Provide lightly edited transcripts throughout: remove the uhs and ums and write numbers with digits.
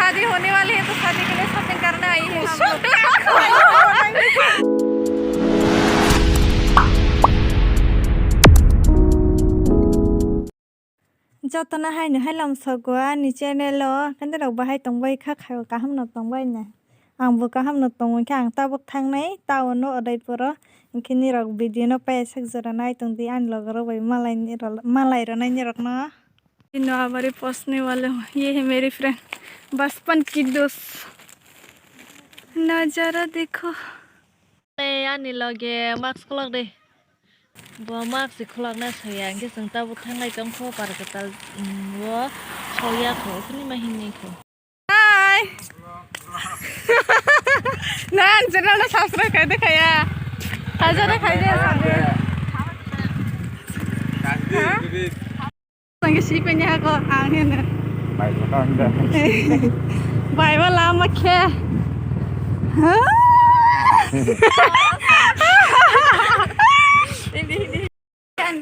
शादी होने वाली है तो शादी के लिए शॉपिंग करने आई है हम लोग। जतना हाय न हायलम सगवा नि चैनल कंदे रग बाहाय तंबाय खा खाय का हमन तंबाय न आंबो का हमन तंबाय खा आं ताबक थांनाय टाउन उदयपुर इनखिनि रग वीडियो न पाय सक जरा नाय तंदी आन लग रबाय मालाय रनाय नि रग न इन हमारे पोसने वाले हो। ये है मेरी फ्रेंड बचपन की दोस्त। नजारा देखो आनी लगे mask खुलग they bo mask khulak na saya angke seng tabu thangai tong kho par katal wo soya kho khini mahini kho hi nan channel na subscribe kai de khaya hazara khai de sabe sange si pe nya ko ang he na bai ko ta hinde bai wala ma khe ha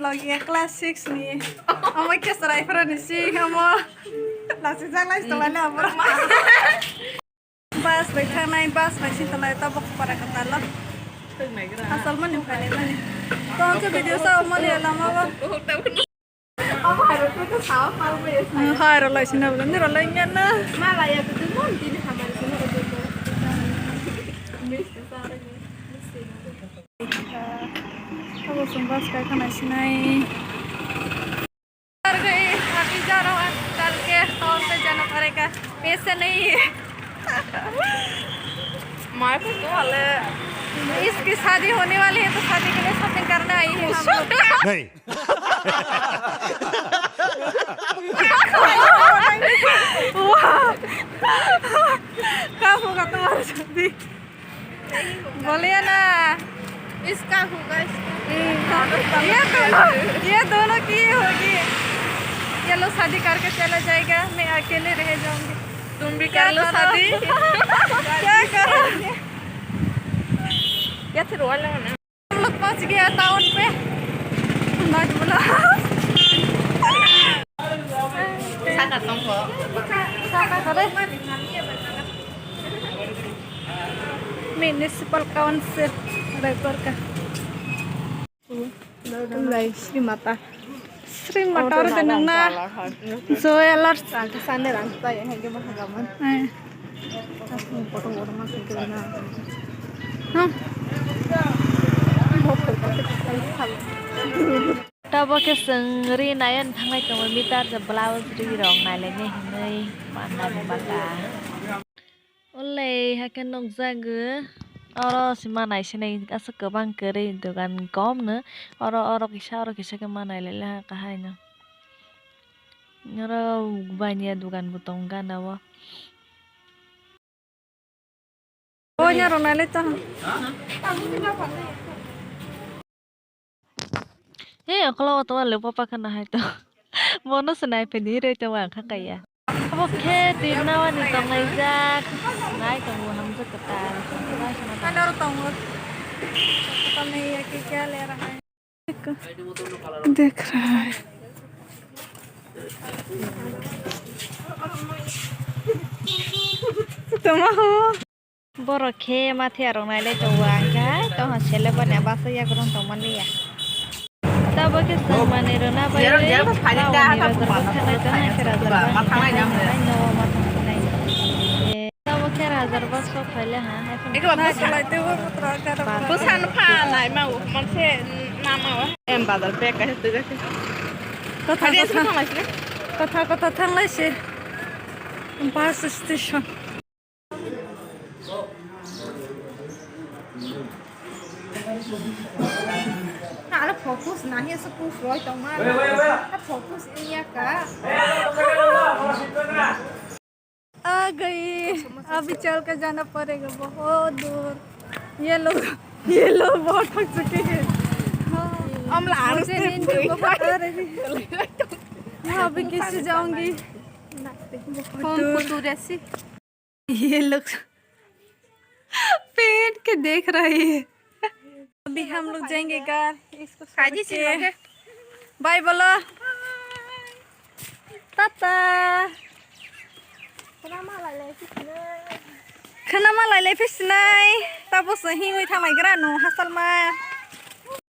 lagi kelas 6 nih. Oma ke serai sih, oma langsung jalan setelahnya apa? Bas berkah naik bas masih setelah itu bok para ketala. Asal mana bukan ini? Kau tuh video saya oma lihat lama apa? Oma harus tuh saw kalau biasa. Harus lah sih nabi, ini rolanya na. Malah ya betul nanti nih sama di sini betul. अब बस का खाना नहीं कर गई अभी जा रहा हूँ कल के टाउन पे जाना पड़ेगा पैसे नहीं है हमारे तो वाले इसकी शादी होने वाली है तो शादी के लिए शॉपिंग करने आई है हम लोग नहीं कब होगा तुम्हारी शादी बोलिए ना इसका होगा ये दोनों की होगी ये लोग शादी करके चला जाएगा मैं अकेले रह जाऊंगी तुम भी कर लो शादी क्या करोगे या फिर वाला ना हम लोग पहुंच गया टाउन पे मत बोला साका तुमको साका करे म्युनिसिपल काउंसिल उदयपुर का Sri Mata और देना जो अलर्ट साने रास्ता है कि मत गमन फोटो फोटो मत करना हां तब के संगरी नायन थांनाय दङ मिटार ज ब्लाउज रि रं नायलायनाय हिनै माननाय बाटा ओले हाके नगजागो Oro si mana sini asa kebang kiri dengan kom ne oro kisah ke mana lelah kahanya nyoro banyak dukan butong kan awa oh nyaro nalita kalau waktu lalu papa kena itu mono senai peniri itu wang kakaya oke dinawan di tongay jak naik kamu hamzah ketar ada orang tonggot पता नहीं है कि क्या ले रहा है देख रहा है तुम हो बरखे माथे आरनाय ले जवांगा तो हसेले बने बास या गरम तो मनिया तब के समाने रना बाय रे फालिदा था माथानाय तो नायखेरा जरा माथानाय नाम नो माथानाय तब के राजार बस फैले हां एक बार चलाते हुए पुत्र का पुसान फानाय माव मनसे नामाव एम बाजार पे का हेतु कथा थांलायसे bus station Ada fokus nanya sepuluh Roy teman. Ada fokus ini ya kak. आ गई अभी चल कर जाना पड़ेगा बहुत दूर ये लोग बहुत थक चुके हैं मुझे नींद बहुत आ रही है मैं अभी किससे जाऊंगी ये लोग पेट के देख रहे हैं अभी हम लोग जाएंगे घर इसको बाय बोलो टाटा खोना मालायलाय फैसिनाय ताबसो हिङै थांनायग्रा न' हासाल मा